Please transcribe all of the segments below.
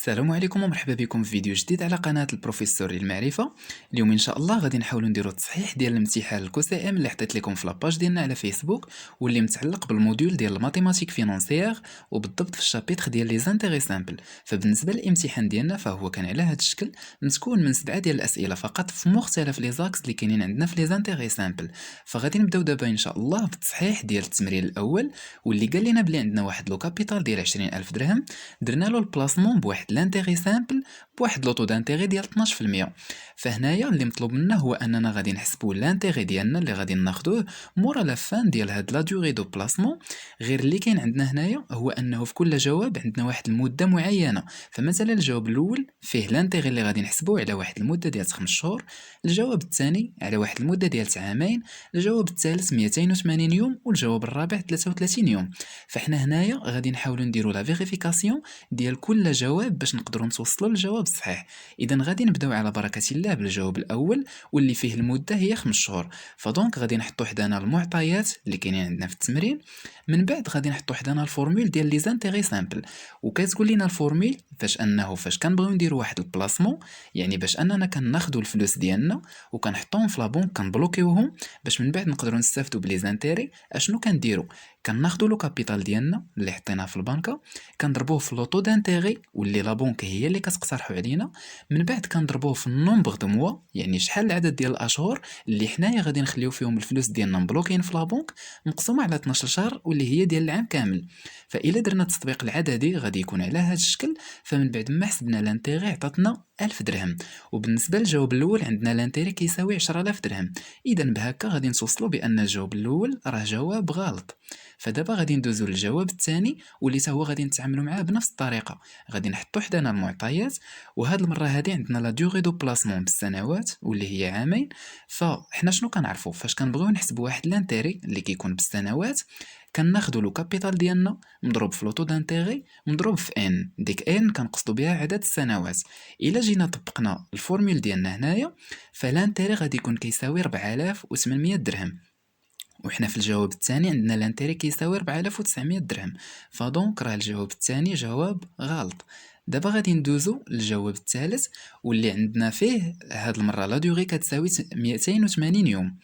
السلام عليكم ومرحبا بكم في فيديو جديد على قناة البروفيسور للمعرفة. اليوم ان شاء الله غادي نحاولوا نديروا التصحيح ديال الامتحان الكو ام اللي حطيت لكم في لاباج ديالنا على فيسبوك، واللي متعلق بالموديول ديال الماتيماتيك فينونسيير، وبالضبط في الشابيتر ديال لي زانتيغي سامبل. فبالنسبه للامتحان ديالنا فهو كان على هذا الشكل، متكون من 7 ديال الاسئله فقط في مختلف لي زاكس اللي كاينين عندنا في لي زانتيغي سامبل. فغادي نبداو دابا ان شاء الله بالتصحيح ديال التمرين الاول، واللي قال لنا بلي عندنا واحد لو كابيتال ديال 20000 درهم، درنا له البلاسمون بواحد لانتيغي سامبل بواحد لوطو دانتيغي ديال 12%. فهنايا اللي مطلوب منا هو اننا غادي نحسبوا لانتيغي ديالنا اللي غادي ناخذوه مورا لا فان ديال هاد لا دوري دو بلاسمون. غير اللي كاين عندنا هنايا هو انه في كل جواب عندنا واحد المده معينه. فمثلا الجواب الاول فيه لانتيغي اللي غادي نحسبوه على واحد المده ديال 5 شهور، الجواب الثاني على واحد المده ديال عامين، الجواب الثالث 280 يوم، والجواب الرابع 33 يوم. فاحنا هنايا غادي نحاولوا نديروا لا فيريفيكاسيون ديال كل جواب باش نقدروا نتوصلوا للجواب الصحيح. اذا غادي نبداو على بركه الله بالجواب الاول، واللي فيه المده هي 5 شهور. فدونك غادي نحطوا حدانا المعطيات اللي كاينين عندنا في التمرين، من بعد غادي نحطوا حدانا الفورمول ديال لي زانتيغي سامبل. وكتقول لنا الفورمول فاش كنبغيو نديروا واحد البلاسمون، يعني باش اننا كناخذوا الفلوس ديالنا وكنحطوهم في لابونك كنبلوكيوهم باش من بعد نقدروا نستافدوا بلي زانتيري. اشنو كنديروا؟ كناخذوا لو كابيتال ديالنا اللي حطيناه في البنكه، كنضربوه في لوطو دانتيغي واللي لا بونك هي اللي كتقترحوا علينا، من بعد كنضربوه في النومبر دو موا، يعني شحال العدد ديال الاشهر اللي حنايا غادي نخليو فيهم الفلوس ديالنا مبلوكين في لا بونك، مقسومه على 12 شهر واللي هي ديال العام كامل. فإلا درنا التطبيق العددي غادي يكون على هذا الشكل. فمن بعد ما حسبنا لانتيغي عطاتنا 1000 درهم، وبالنسبه للجواب الاول عندنا لانتيغي كيساوي 10000 درهم. اذا بهكا غادي نتوصلوا بان الجواب الاول راه جواب غلط. فدابا غادي ندوزو للجواب الثاني، واللي هو غادي نتعاملوا معاه بنفس الطريقه. غادي نحطوا حدانا المعطيات، وهاد المره هادي عندنا لا دوري دو بلاسمون بالسنوات واللي هي عامين. فاحنا شنو كنعرفوا فاش كنبغيو نحسبوا واحد لانتيري اللي كيكون بالسنوات؟ كناخذوا لو كابيتال ديالنا مضروب في لوطو دانتيغي مضروب في ان، ديك ان كنقصدوا بها عدد السنوات. الا جينا طبقنا الفورمول ديالنا هنايا، فلانتيري غادي يكون كيساوي 4800 درهم، وحنا في الجواب الثاني عندنا لانتيري كيساوي 4900 درهم. فدونك راه الجواب الثاني جواب غلط. دابا غادي ندوزو للجواب الثالث، واللي عندنا فيه هاد المره لا دوغي كتساوي 280 يوم.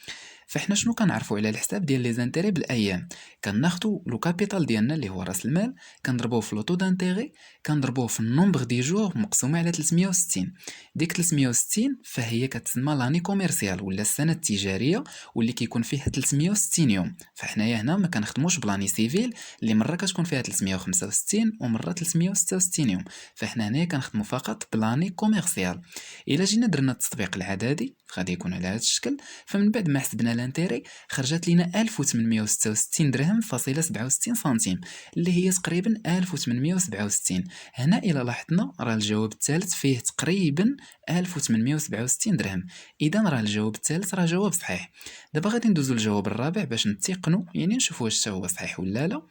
فاحنا شنو كنعرفوا على الحساب ديال لي زانتيري بالايام؟ كناخذوا لو كابيتال ديالنا اللي هو راس المال، كنضربوه في لوطو دانتيغي، كنضربوه في النومبر دي جور مقسومه على 360. ديك 360 فهي كتسمى لاني كوميرسيال ولا السنه التجاريه، واللي كيكون فيه 360 يوم. فحنايا هنا ما كنخدموش بلاني سيفيل اللي مره كتكون فيها 365 ومره 366 يوم. فحنا هنايا كنخدموا فقط بلاني كوميرسيال. الا جينا درنا التطبيق العددي غادي يكون على هذا الشكل. فمن بعد ما حسبنا لانتيري خرجت لينا 1866 درهم فاصله 67 سنتيم، اللي هي تقريبا 1867. هنا الى لاحظنا راه الجواب الثالث فيه تقريبا 1867 درهم. اذا راه الجواب الثالث راه جواب صحيح. دابا غادي ندوزو للجواب الرابع باش نتيقنوا، يعني نشوفوا واش هو صحيح ولا لا.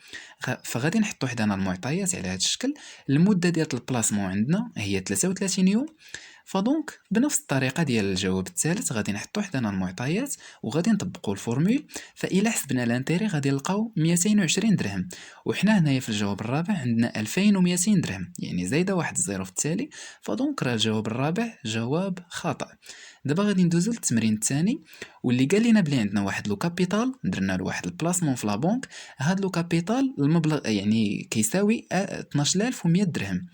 فغادي نحطوا حدانا المعطيات على هذا الشكل. المده ديال البلاسمون عندنا هي 33 يوم. فدونك بنفس الطريقه ديال الجواب الثالث غادي نحطوا حدانا المعطيات وغادي نطبقوا الفورمول. فإلا حسبنا لانتيري غادي نلقاو 220 درهم، وحنا هنايا في الجواب الرابع عندنا 2200 درهم، يعني زايده واحد الزيرو في التالي. فدونك راه الجواب الرابع جواب خطأ. دابا غادي ندوزو للتمرين الثاني، واللي قال لنا بلي عندنا واحد لو كابيتال درنا له واحد البلاسمون في لابونك. هاد لو كابيتال المبلغ يعني كيساوي 12100 درهم.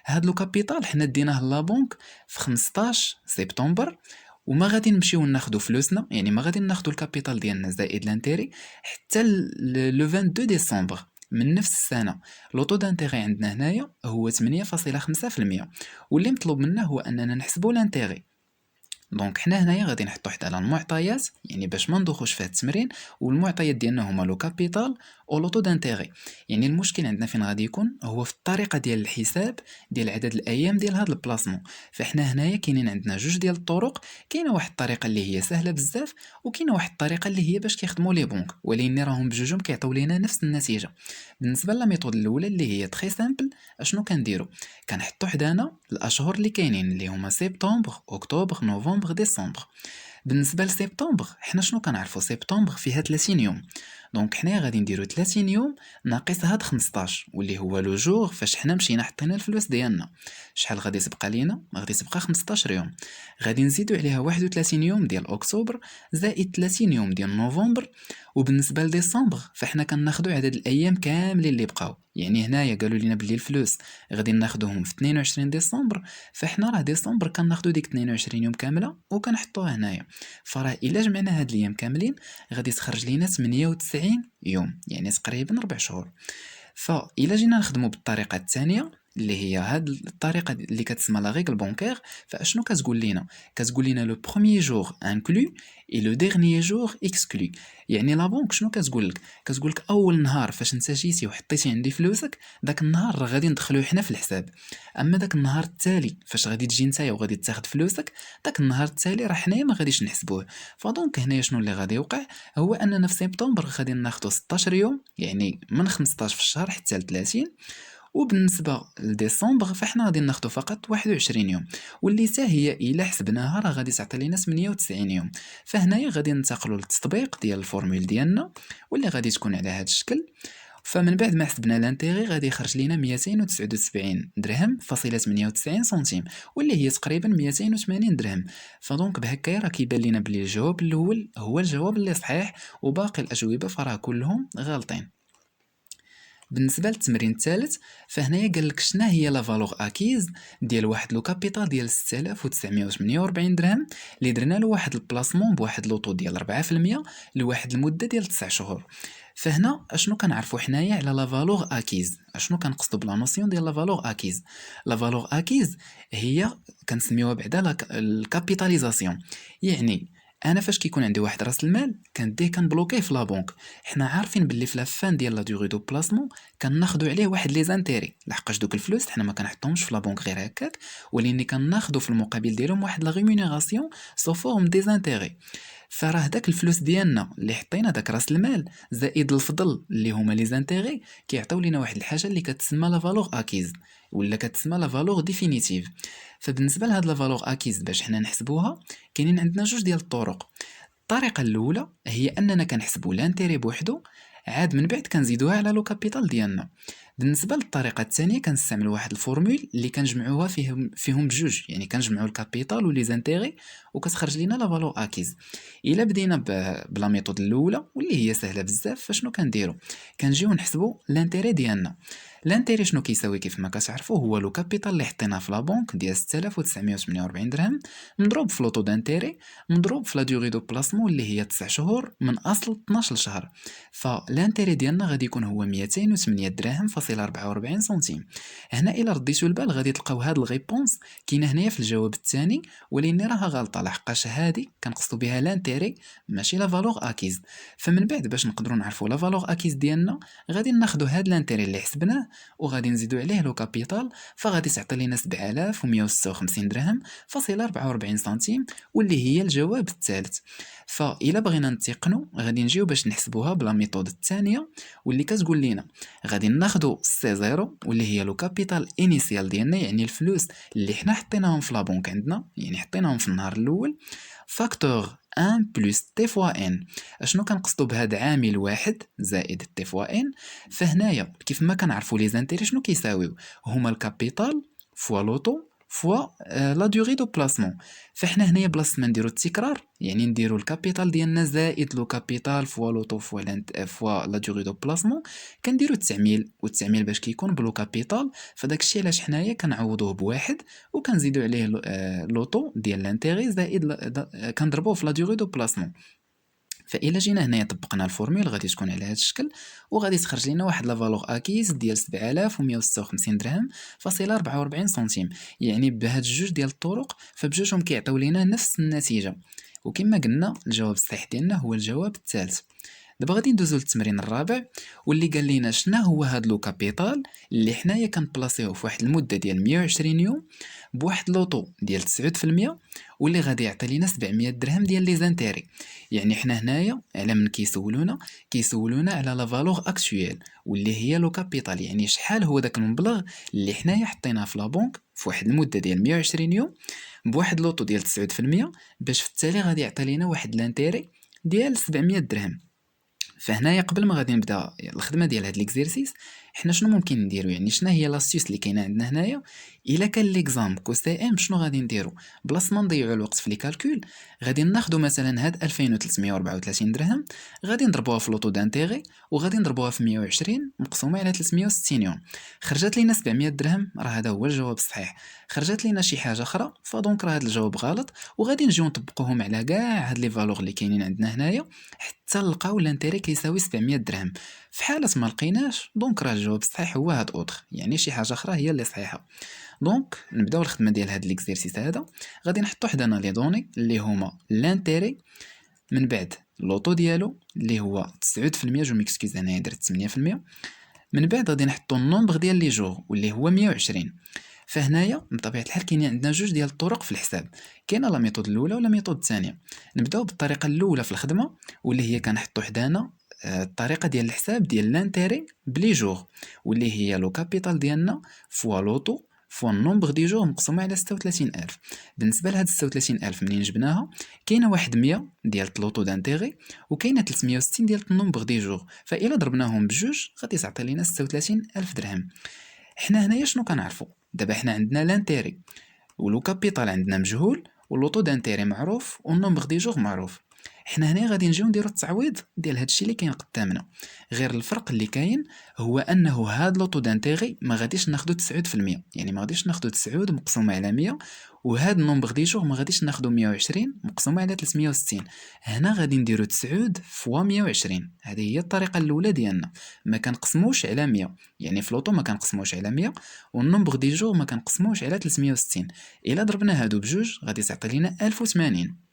هاد لو كابيتال حنا ديناه لابونك في 15 سبتمبر، وما غادي نمشيو ناخدو فلوسنا، يعني ما غادي ناخدو الكابيتال ديالنا زائد لانتيري حتى لو 22 ديسمبر من نفس السنه. لوطو دانتيغي عندنا هنايا هو 8.5%، واللي مطلوب منا هو اننا نحسبو لانتيغي. دونك حنا هنايا غادي نحطو حدانا المعطيات، يعني باش ما ندوخوش في هاد التمرين. والمعطيات ديالنا هما لو كابيتال او لوطو دانتيغي. يعني المشكل عندنا فين غادي يكون هو في الطريقه ديال الحساب ديال عدد الايام ديال هاد البلاسمون. فاحنا هنايا كاينين عندنا جوج ديال الطرق. كاينه واحد الطريقه اللي هي سهله بزاف، وكاينه واحد الطريقه اللي هي باش كيخدموا لي بونك، ولكن راهم بجوجهم كيعطيو لينا نفس النتيجه. بالنسبه لا ميثود الاولى اللي هي تري سامبل، اشنو كنديروا؟ كنحطوا حدانا الاشهر اللي كاينين اللي هما سبتمبر اكتوبر نوفمبر ديسمبر. بالنسبه لسبتمبر حنا شنو كنعرفوا؟ سبتمبر فيها 30 يوم. دونك حنايا غادي نديرو 30 يوم ناقص هاد 15 واللي هو لو جور فاش حنا مشينا حطينا الفلوس ديالنا. شحال غادي تبقى لينا؟ غادي تبقى 15 يوم. غادي نزيدو عليها 31 يوم ديال اكتوبر زائد 30 يوم ديال نوفمبر. وبالنسبه لديسمبر فاحنا كناخدو عدد الايام كاملين اللي بقاو. يعني هنايا قالوا لنا بلي الفلوس غادي ناخدوهم في 22 ديسمبر، فاحنا راه ديسمبر كناخدو ديك 22 يوم كامله وكنحطوها هنايا. فراه الا جمعنا هاد الايام كاملين غادي تخرج لينا 98 يوم، يعني تقريبا 4 شهور. فإلا جينا نخدمو بالطريقة الثانية اللي هي هاد الطريقة اللي كتسمى لا ريغل بونكير، فاشنو كتقول لينا؟ كتقول لينا لو بروميير جور انكلو اي لو ديرنيير جور اكسكلو. يعني لا بونك شنو كتقول لك؟ كتقول لك اول نهار فاش انت جيتي وحطيتي عندي فلوسك داك النهار راه غادي ندخلوه حنا في الحساب. اما داك النهار التالي فاش غادي تجي نتايا وغادي تاخد فلوسك داك النهار التالي راه حنايا ما غاديش نحسبوه. فدونك هنايا شنو اللي غادي يوقع؟ هو اننا في سبتمبر غادي ناخدو 16 يوم، يعني من 15 في الشهر حتى ل 30. وبالنسبه لديسمبر فاحنا غادي ناخدو فقط 21 يوم، واللي حتى هي الا حسبناها راه غادي تعطي لينا 98 يوم. فهنايا غادي ننتقلوا للتطبيق ديال الفورمول ديالنا واللي غادي تكون على هذا الشكل. فمن بعد ما حسبنا لانتيغي غادي يخرج لينا 279 درهم فاصله 98 سنتيم، واللي هي تقريبا 280 درهم. فدونك بهكايا راه كيبان لينا بلي الجواب الاول هو الجواب اللي صحيح، وباقي الاجوبه فراه كلهم غالطين. بالنسبه للتمرين الثالث فهنايا قال لك شنو هي لا فالور اكيز ديال واحد لو كابيتال ديال 6948 درهم اللي درنا له واحد البلاسمون بواحد لوطو ديال 4% لواحد المده ديال 9 شهور. فهنا اشنو كنعرفوا حنايا على لا فالور اكيز؟ اشنو كنقصدوا بلا نوسيون ديال لا فالور اكيز؟ لا فالور اكيز هي كنسميوها بعدا الكابيتاليزاسيون. يعني انا فاش كيكون عندي واحد راس المال كنديه كنبلوكيه في لا بنك، حنا عارفين باللي في لافان ديال لا دوري دو بلاسمون كناخدو عليه واحد لي زانتيري، لحقاش دوك الفلوس حنا ما كنحطهمش في لا بنك غير هكاك، ولكن كناخدو في المقابل ديالهم واحد لا ريمونيراسيون سو فورم دي زانتيري. فراه داك الفلوس ديالنا اللي حطينا داك راس المال زائد الفضل اللي هما لي زانتيري كيعطيو لينا واحد الحاجه اللي كتسمى لا فالور اكيز ولا كتسمى لا فالور ديفينيتيف. فبالنسبه لهاد لا فالور اكيز باش حنا نحسبوها كاينين عندنا جوج ديال الطرق. الطريقه الاولى هي اننا كنحسبوا لانتيري بوحدو، عاد من بعد كنزيدوها على لو كابيتال ديالنا. بالنسبه للطريقه الثانيه كنستعملوا واحد الفورمول اللي كنجمعوها فيهم بجوج، يعني كنجمعوا الكابيتال ولي زانتيري وكتخرج لينا لا فالور اكيز. الا بدينا بلا ميثود الاولى واللي هي سهله بزاف، فشنو كنديروا؟ كنجيو نحسبوا لانتيري ديالنا. لانتيري شنو كيساوي كيف ما كتعرفوا؟ هو لو كابيتال اللي حطيناه في لا بنك ديال 6948 درهم مضروب في لوطو دانتيري مضروب في لا دوري دو بلاسمون اللي هي 9 شهور من اصل 12 شهر. فالانتيري ديالنا غادي يكون هو 208 دراهم فاصله 44 سنتيم. هنا الا رديتو البال غادي تلقاو هاد الريبونس كاينه هنايا في الجواب الثاني، ولكن راها غلطه لحقاش هادي كنقصدو بها لانتيري ماشي لا فالور اكيز. فمن بعد باش نقدروا نعرفوا لا فالور اكيز ديالنا غادي ناخذوا هاد لانتيري اللي حسبناه وغادي نزيدو عليه لو كابيتال، فغادي تعطي لينا 7156 درهم فاصله 44 سنتيم واللي هي الجواب الثالث. فإلا بغينا نتقنوا غادي نجيو باش نحسبوها بلا ميثود الثانيه واللي كتقول لينا غادي ناخذوا سي زيرو واللي هي لو كابيتال انيسيال ديالنا، يعني الفلوس اللي حنا حطيناهم في لا بنك عندنا، يعني حطيناهم في النهار الاول، فاكتور 1 بلس تي فوا ان. اشنو كنقصدوا بهذا؟ عامل واحد زائد تي فوا ان. فهنايا كيف ما كنعرفوا لي زانتيري شنو كيساويو؟ هما الكابيتال فوا لوطو فوا لا دوري دو بلاسمون. فاحنا هنايا بلاصه ما نديرو التكرار يعني نديرو الكابيتال ديالنا زائد لو كابيتال فوا لوطو فوا لا دوري دو بلاسمون كنديرو التعميل، والتعميل باش كيكون بلو كابيتال فداك الشيء علاش حنايا كنعوضوه بواحد وكنزيدو عليه لوطو ديال لانتيغي زائد كنضربوه في لا دوري دو بلاسمون. فإلا جينا هنايا طبقنا الفورمول غادي تكون على هذا الشكل وغادي تخرج لنا واحد لا فالور اكيز ديال 7156 درهم فاصله 44 سنتيم. يعني بهاد الجوج ديال الطرق فبجوجهم كيعطيو لينا نفس النتيجه، وكما قلنا الجواب الصحيح ديالنا هو الجواب الثالث. دابا غادي ندوزو للتمرين الرابع واللي قال لينا شنو هو هاد لو كابيتال اللي حنايا كنبلاصيوه في واحد المده ديال 120 يوم بواحد لوطو ديال 9% واللي غادي يعطي لينا 700 درهم ديال لي زانتيري. يعني حنا هنايا على من كيسولونا على لا فالور اكطويل واللي هي لو كابيتال، يعني شحال هو داك المبلغ اللي حنايا حطيناه في لا بنك في واحد المده ديال 120 يوم بواحد لوطو ديال 9%، باش في التالي غادي يعطي لينا واحد لانتيري ديال 700 درهم. فهنايا قبل ما غادي نبدا الخدمه ديال هاد ليكزيرسيس، حنا شنو ممكن نديرو؟ يعني شنو هي لاستيوس اللي كاينه عندنا هنايا؟ الا كان ليكزام كو سي ام، شنو غادي نديرو؟ بلاص ما نضيعوا الوقت في لي كالكول، غادي ناخدو مثلا هاد 2334 درهم، غادي نضربوها في لوطو دانتيغي، وغادي نضربوها في 120 مقسومه على 360 يوم. خرجت لينا 700 درهم، راه هذا هو الجواب الصحيح. خرجت لينا شي حاجه اخرى، فدونك راه هذا الجواب غلط، وغادي نجيو نطبقوهم على كاع هاد لي فالور اللي كاينين عندنا هنايا حتى نلقاو لانتيري كيساوي 700 درهم. في حاله ما لقيناش، دونك راه الجواب الصحيح هو هاد اوتر، يعني شي حاجه اخرى هي اللي صحيحه. دونك نبداو الخدمه ديال هاد ليكزيرسيس هذا. غادي نحطو حدانا لي دوني اللي هما لانتيري، من بعد لوطو ديالو اللي هو 9%، جو ميكسكيز هنايا درت 8%. من بعد غادي نحطو النومبر ديال لي جور واللي هو 120. فهنايا بطبيعه الحال كاينين عندنا جوج ديال الطرق في الحساب، كاينه لا ميثود الاولى ولا ميثود الثانيه. نبداو بالطريقه الاولى في الخدمه، واللي هي كنحطو حدانا الطريقه ديال الحساب ديال لانتيري بلي جور، واللي هي لو كابيتال ديالنا فوا لوطو فوا النومبر دي جور مقسومه على 36000. بالنسبه لهاد 36000 منين جبناها، كاينه واحد 100 ديال لوطو دانتيغي، وكاينه 360 ديال النومبر دي جور، فإلا ضربناهم بجوج غادي تعطي لينا 36000 درهم. حنا هنايا شنو كنعرفو؟ دابا حنا عندنا لانتيري، ولو كابيتال عندنا مجهول، ولوطو دانتيري معروف، والنومبر دي جور معروف. حنا هنا غادي نجيو نديرو التعويض ديال هادشي اللي كاين قدامنا، غير الفرق اللي كاين هو انه هاد لوطو دانتيغي ما غاديش ناخدو 9%، يعني ما غاديش ناخدو 9 مقسومه على 100، وهاد النومبر دي جور ما غاديش ناخدو 120 مقسومه على 360. هنا غادي نديرو 9 فوا 120، هذه هي الطريقه الاولى ديالنا. ما كنقسموش على 100، يعني في لوطو ما كنقسموش على 100، والنومبر دي جور ما كنقسموش على 360. الا ضربنا هادو بجوج غادي تعطي لينا 1080.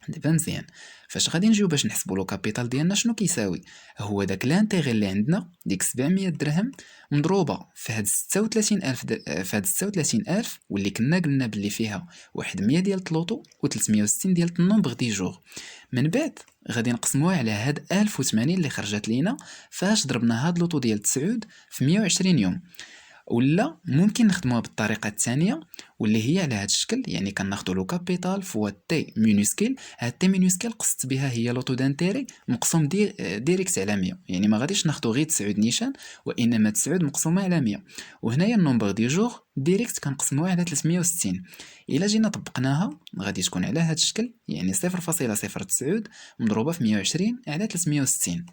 دابا مزيان، فاش غادي نجيو باش نحسبوا لو كابيتال ديالنا شنو كيساوي؟ هو داك لانتيغي اللي عندنا ديك 700 درهم مضروبه في هاد 36000 في هاد 36000 واللي كنا قلنا بلي فيها واحد 100 ديال اللوطو و360 ديال النومبر دي جور. من بعد غادي نقسموها على هاد 1080 اللي خرجت لينا فاش ضربنا هاد اللوطو ديال 9 في 120 يوم. ولا ممكن نخدموها بالطريقه الثانيه، واللي هي على هذا الشكل، يعني كناخذوا لو كابيتال فوا تي مينوسكيل. هاد تي مينوسكيل قصت بها هي لوطو دانتيري مقسوم ديريكت على 100، يعني ما غاديش ناخذوا غير 9 نيشان، وانما 9 مقسومه على 100. وهنايا النومبر دي جور ديريكت كنقسموها على 360. الا جينا طبقناها غادي تكون على هذا الشكل، يعني 0.09 مضروبه في 120 على 360.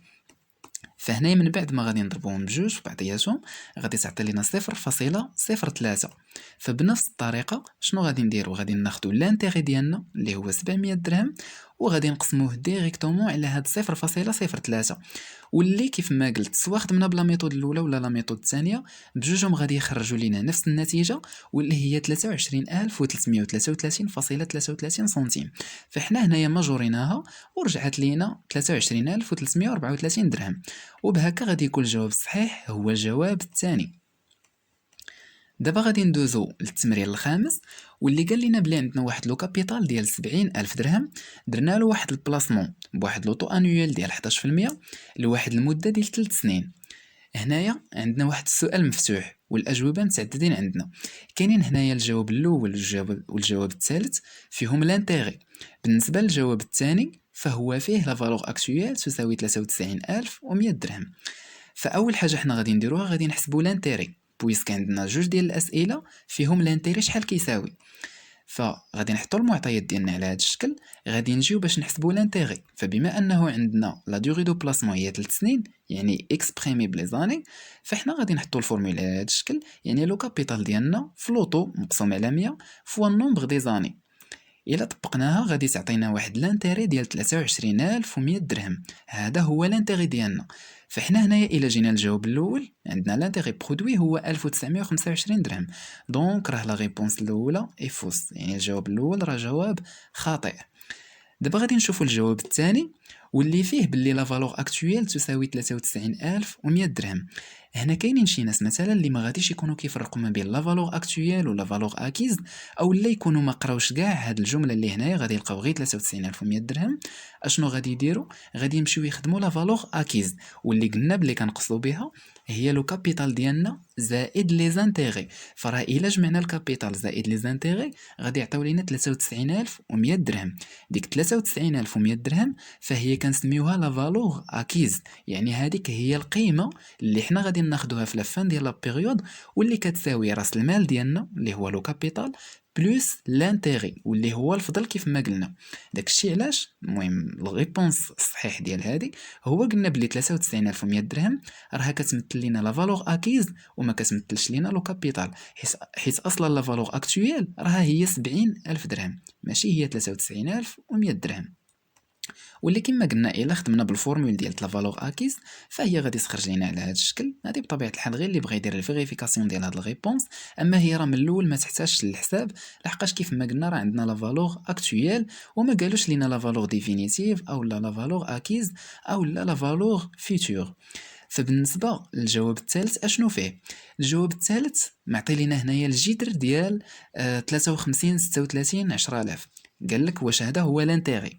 فهنا من بعد ما غادي نضربوهم بجوج في بعضياتهم غادي تعطي لنا 0.03. فبنفس الطريقه شنو غادي نديرو؟ غادي ناخدو لانتيغي ديالنا اللي هو 700 درهم، وغادي نقسموه ديريكتومون على هاد 0.03، واللي كيف ما قلت سوا خدمنا بلا ميثود الاولى ولا لا ميثود الثانيه، بجوجهم غادي يخرجوا لينا نفس النتيجه، واللي هي 23333.33 سنتيم. فاحنا هنايا ماجوريناها ورجعت لينا 23334 درهم، وبهكا غادي يكون الجواب الصحيح هو الجواب الثاني. دابا غادي ندوزو للتمرين الخامس، واللي قال لنا بلي عندنا واحد لو كابيتال ديال 70000 درهم، درنا له واحد البلاسمون بواحد لوطو انويل ديال 11% لواحد المده ديال 3 سنين. هنايا عندنا واحد السؤال مفتوح والاجوبه متعددين عندنا. كاينين هنايا الجواب الاول والجواب الثالث فيهم لانتيغي. بالنسبه للجواب الثاني فهو فيه لا فالور اكطويل تساوي 93100 درهم. فاول حاجه حنا غادي نديروها غادي نحسبوا لانتيري، بويسك عندنا جوج ديال الاسئله فيهم لانتيري شحال كيساوي. فغادي نحطوا المعطيات ديالنا على هذا الشكل، غادي نجيو باش نحسبوا لانتيغي. فبما انه عندنا لا دوري دو بلاسمون هي 3 سنين، يعني اكسبريمي بلي زاني، فاحنا غادي نحطوا الفورمولا على هذا الشكل، يعني لو كابيتال ديالنا في لوطو مقسوم على 100 فوا النومبر دي زاني. الا طبقناها غادي تعطينا واحد لانتيري ديال 23100 درهم، هذا هو لانتيري ديالنا. فاحنا هنايا الا جينا للجواب الاول عندنا لانتيري برودوي هو 1925 درهم، دونك راه لا ريبونس الاولى اي فوس، يعني الجواب الاول راه جواب خاطئ. دابا غادي نشوفوا الجواب الثاني، واللي فيه باللي لا فالور اكطويل تساوي 93100 درهم. هنا كاينين شي ناس مثلا اللي ما غاديش يكونوا كيفرقوا ما بين لا فالور اكطويل ولا فالور اكيز، او لا يكونوا ما قراوش كاع هاد الجمله اللي هنايا غادي يلقاو غير 93100 درهم. اشنو غادي يديروا؟ غادي يمشيو يخدموا لا فالور اكيز، واللي قلنا بلي كنقصدوا بها هي لو كابيتال ديالنا زائد لي زانتيغي. فراه الا جمعنا الكابيتال زائد لي زانتيغي غادي يعطيو لينا 93100 درهم. ديك 93100 درهم فهي كنسميوها لا فالور اكيز، يعني هذيك هي القيمه اللي حنا غادي ناخذوها في لا فان ديال لا بيريود، واللي كتساوي راس المال ديالنا اللي هو لو كابيتال بلس لانتيغي واللي هو الفضل كيف ما قلنا. داكشي علاش المهم الريبونس الصحيح ديال هذه هو قلنا بلي 93100 درهم راها كتمثل لينا لا فالور اكيز وما كتمثلش لينا لو كابيتال، حيت اصلا لا فالور اكطويل راها هي 70000 درهم ماشي هي 93100 درهم. واللي كما قلنا الا خدمنا بالفورمول ديال لا فالور اكيز فهي غادي تخرج لينا على هذا الشكل. هذه بطبيعه الحال غير اللي بغى يدير الفيريفيكاسيون ديال هاد الريبونس، اما هي راه من الاول ما تحتاجش للحساب، لحقاش كيف ما قلنا راه عندنا لا فالور اكطويل وما قالوش لينا لا فالور ديفينيتيف او لا فالور اكيز او لا فالور فيتور. فبالنسبه للجواب الثالث اشنو فيه؟ الجواب الثالث معطي لينا هنايا الجذر ديال 53 36 10000. قال لك واش هذا هو لانتيغي.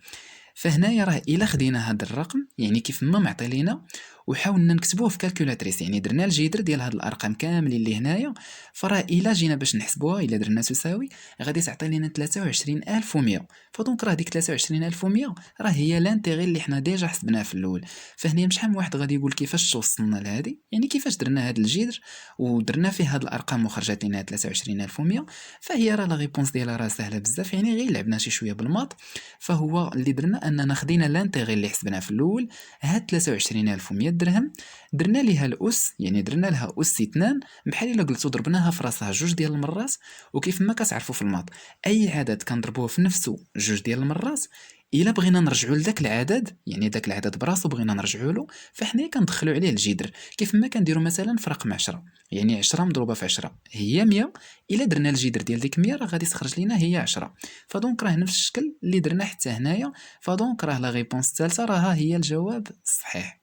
فهنايا راه الا خدينا هذا الرقم يعني كيف ما معطي لينا وحاولنا نكتبوه في كالكولاتريس، يعني درنا الجذر ديال هاد الارقام كاملين اللي هنايا، فراه الا جينا باش نحسبوها الا درنا تساوي غادي تعطي لينا 23100. فدونك راه ديك 23100 راه هي لانتيغي اللي حنا ديجا حسبناه في الاول. فهنا شحال من واحد غادي يقول كيفاش توصلنا لهذه، يعني كيفاش درنا هذا الجذر ودرنا فيه هاد الارقام وخرجت لنا 23100. فهي راه لا ريبونس ديالها راه سهله بزاف، يعني غير لعبنا شي شويه بالماط. فهو اللي درنا اننا خدينا لانتيغي اللي حسبناه في الاول هاد 23100 درهم، درنا ليها الاس يعني درنا لها اس 2 بحال الا قلتو ضربناها في راسها جوج ديال المرات. وكيف ما كتعرفوا في الماط اي عدد كنضربوه في نفسه جوج ديال المرات، الا بغينا نرجعوا لذاك العدد يعني داك العدد براسو بغينا نرجعوا له فحنا كندخلوا عليه الجذر. كيف ما كنديروا مثلا في رقم 10 يعني 10 مضروبه في 10 هي 100، الا درنا الجذر ديال ديك 100 راه غادي تخرج لينا هي 10. فدونك راه نفس الشكل اللي درنا حتى هنايا. فدونك راه لا ريبونس الثالثه راها هي الجواب الصحيح.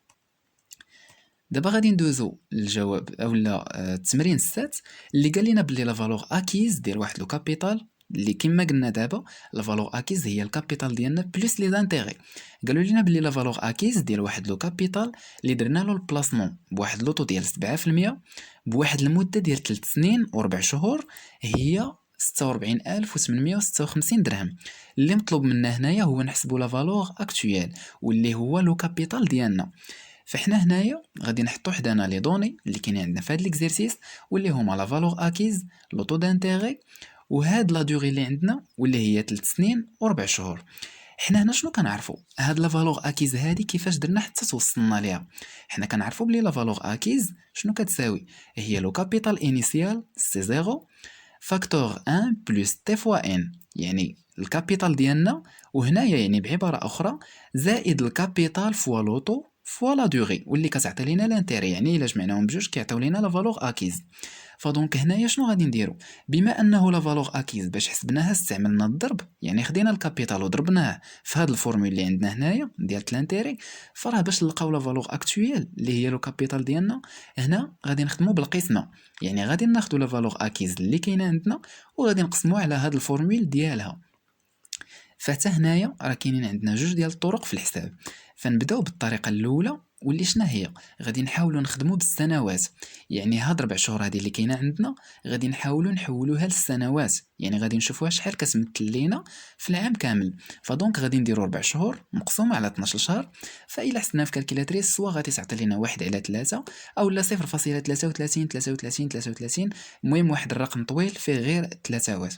دابا غادي ندوزو للجواب اولا التمرين السات اللي قال لنا بلي لا فالور اكيز ديال واحد لو كابيتال اللي كما قلنا دابا لا فالور اكيز هي الكابيتال ديالنا بلس لي زانتيغي. قالوا لنا بلي لا فالور اكيز ديال واحد لو كابيتال اللي درنا له البلاسمون بواحد لوطو ديال 7% بواحد المده ديال 3 سنين و4 شهور هي 46856 درهم. اللي مطلوب منا هنايا هو نحسبوا لا فالور اكطويل واللي هو لو كابيتال ديالنا. فحنا هنايا غادي نحطو حدانا لي دوني اللي كاينين عندنا في هذا ليكزيرسيس واللي هما لا فالور اكيز لو طو دانتيغي وهاد لا دوغي اللي عندنا واللي هي 3 سنين و4 شهور. حنا هنا شنو كنعرفوا؟ هاد لا فالور اكيز هادي كيفاش درنا حتى توصلنا ليها؟ حنا كنعرفوا بلي لا فالور اكيز شنو كتساوي؟ هي لو كابيتال انيسيال سي 0 فاكتور 1 بلس تي فوا ان، يعني الكابيتال ديالنا وهنايا يعني بعباره اخرى زائد الكابيتال فوا لوطو فوا لا دوغي واللي كتعطي لينا لانتيري، يعني الا جمعناهم بجوج كيعطيو لينا لا فالور اكيز. فدونك هنايا شنو غادي نديرو؟ بما انه لا فالور اكيز باش حسبناها استعملنا الضرب، يعني خدينا الكابيتال وضربناه في هاد الفورمول اللي عندنا هنايا ديال لانتيري، فراه باش نلقاو لا فالور اكطويل اللي هي لو كابيتال ديالنا هنا غادي نخدمو بالقسمه. يعني غادي ناخدو لا فالور اكيز اللي كاينه عندنا وغادي نقسموها على هاد الفورمول ديالها. فحتى هنايا راه كاينين عندنا جوج ديال الطرق في الحساب. فنبداو بالطريقه الاولى واللي شنا هي غادي نحاولوا نخدموا بالسنوات، يعني هاد 4 شهور هذه اللي كاينه عندنا غادي نحاولوا نحولوها للسنوات، يعني غادي نشوفوها شحال كتمثل لينا في العام كامل. فدونك غادي نديروا 4 شهور مقسومه على 12 شهر، فإلا حسبنا في كالكولاتريس سوا غادي تعطي لينا 1 على 3 او لا 0.33 33 33. المهم واحد الرقم طويل فيه غير 3.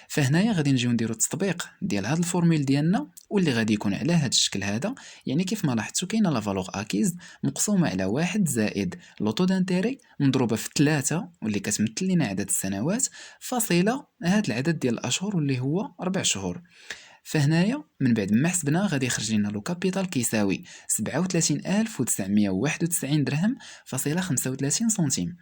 فهنايا غادي نجيو نديرو التطبيق ديال هاد الفورمول ديالنا واللي غادي يكون على هاد الشكل هذا. يعني كيف ما لاحظتوا كاينه لا فالور اكيز مقسومه على 1 زائد لوطو دانتيري مضروبه في 3 واللي كتمثل لنا عدد السنوات فاصله هاد العدد ديال الاشهر واللي هو 4 شهور. فهنايا من بعد ما حسبنا غادي يخرج لنا لو كابيتال كيساوي 37991 درهم فاصله 35 سنتيم.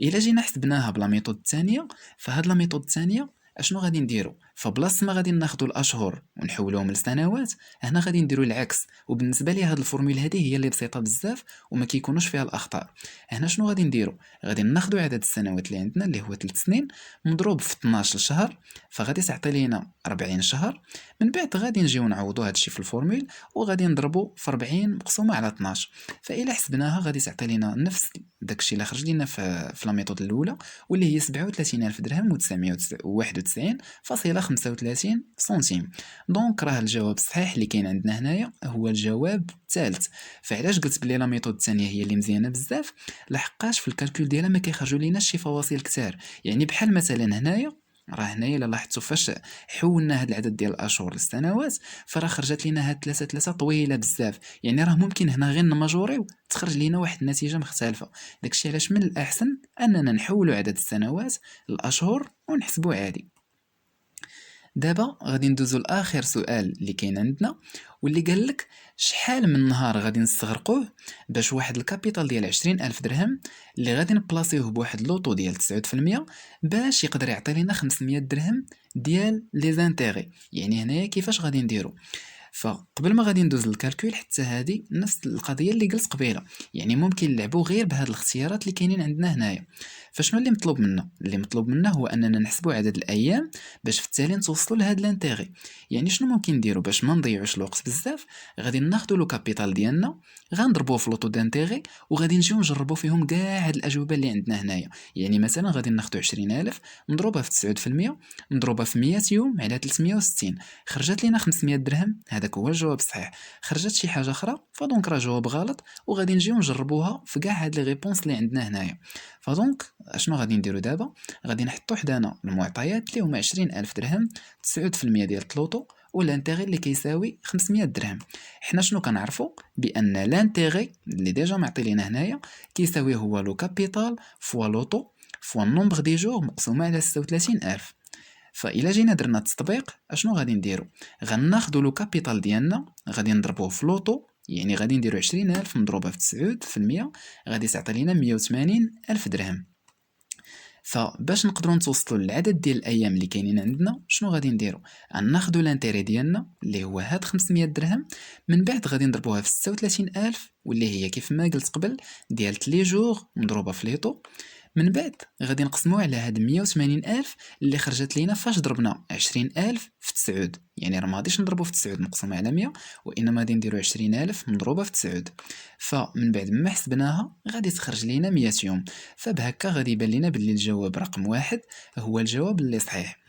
الا جينا حسبناها بلا ميثود الثانيه، فهاد لا ميثود الثانيه اشنو غادي نديرو؟ فبلاص ما غادي ناخذوا الاشهر ونحولوهم لسنوات هنا غادي نديرو العكس. وبالنسبه لي هاد الفورمول هذه هي اللي بسيطه بزاف وما كيكونوش فيها الاخطاء. هنا شنو غادي نديرو؟ غادي ناخذوا عدد السنوات اللي عندنا اللي هو 3 سنين مضروب في 12 شهر فغادي تعطي لينا 40 شهر. من بعد غادي نجيو نعوضوا هادشي في الفورمول وغادي نضربوا في 40 مقسومه على 12. فإلا حسبناها غادي تعطي لينا نفس داكشي اللي خرج لنا في لا ميثود الاولى واللي هي 37000 درهم و991 فاصله 35 سنتيم. دونك راه الجواب الصحيح اللي كاين عندنا هنايا هو الجواب الثالث. فعلاش قلت بلي لا ميثود الثانيه هي اللي مزيانه بزاف؟ لحقاش في الكالكول ديالها ما كيخرجوا ليناش شي فواصل كتار. يعني بحال مثلا هنايا، راه هنايا الا لاحظتوا فاش حولنا هاد العدد ديال الاشهر للسنوات، فراه خرجت لينا هاد 3 طويله بزاف. يعني راه ممكن هنا غير نماجوريو تخرج لينا واحد النتيجه مختلفه. داكشي علاش من الاحسن اننا نحولوا عدد السنوات للاشهر ونحسبوا عادي. دابا غادي ندوزو لاخر سؤال اللي كاين عندنا، واللي قال لك شحال من نهار غادي نستغرقوه باش واحد الكابيتال ديال 20,000 درهم اللي غادي نبلاصيوه بواحد لوطو ديال 9% باش يقدر يعطي لنا 500 درهم ديال لي زانتيغي. يعني هنايا كيفاش غادي نديرو؟ فقبل ما غادي ندوز للكالكول، حتى هذه نفس القضيه اللي قلت قبيله. يعني ممكن نلعبوا غير بهاد الاختيارات اللي كاينين عندنا هنايا. فشنو اللي مطلوب منا؟ اللي مطلوب منا هو اننا نحسبوا عدد الايام باش في التالي نتوصلوا لهاد لانتيغي. يعني شنو ممكن نديروا باش ما نضيعوش الوقت بزاف؟ غادي ناخذوا لو كابيتال ديالنا، غنضربوه في لوطو دانتيغي، وغادي نجيو نجربوا فيهم كاع هاد الاجوبه اللي عندنا هنايا. يعني مثلا غادي ناخذوا 20,000 نضربها في 9%، نضربها في 100 يوم على 360، خرجت لينا 500 درهم. هذاك هو الجواب الصحيح. خرجت شي حاجه اخرى فدونك راه جواب غلط، وغادي نجيو نجربوها في كاع هاد لي ريبونس اللي عندنا هنايا. فدونك اشنو غادي نديرو دابا؟ غادي نحطو حدانا المعطيات اللي هما 20,000 درهم، 9% ديال الطلوطو، والانتيغي اللي كيساوي 500 درهم. حنا شنو كنعرفوا؟ بان لانتيغي اللي ديجا معطي لينا هنايا كيساوي هو لو كابيتال فوا لوطو فوا النومبر دي جور مقسومه على 36,000. فإلا جينا درنا التطبيق اشنو غادي نديرو؟ غناخدو لو كابيتال ديالنا غادي نضربوه في لوطو، يعني غادي نديرو 20,000 مضروبة في 9%، غادي تعطي لينا 180,000 درهم. فباش نقدروا نتوصلوا للعدد ديال الايام اللي كاينين عندنا، شنو غادي نديرو؟ غناخدو لانتيري ديالنا اللي هو هاد 500 درهم، من بعد غادي نضربوها في 36,000 واللي هي كيف ما قلت قبل ديال لي جور مضروبه في ليطو، من بعد غادي نقسمو على هاد 180,000 اللي خرجت لينا فاش ضربنا 20,000 في 9. يعني راه ما غاديش نضربو في 9 مقسومه على 100، وانما غادي نديرو 20,000 مضروبه في 9. فمن بعد ما حسبناها غادي تخرج لينا 100 يوم. فبهكا غادي يبان لينا باللي الجواب رقم 1 هو الجواب اللي صحيح.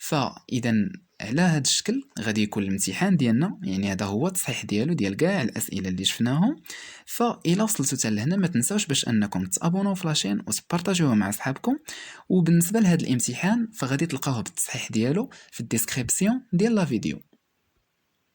فاذا على هذا الشكل غادي يكون الامتحان ديالنا، يعني هذا هو التصحيح ديالو ديال كاع الاسئله اللي شفناهم. فإلا وصلتوا حتى لهنا ما تنساوش باش انكم تابوناو في لاشين وتبارطاجيوه مع صحابكم. وبالنسبه لهذا الامتحان فغادي تلقاوه بالتصحيح ديالو في الديسكريبسيون ديال لا فيديو.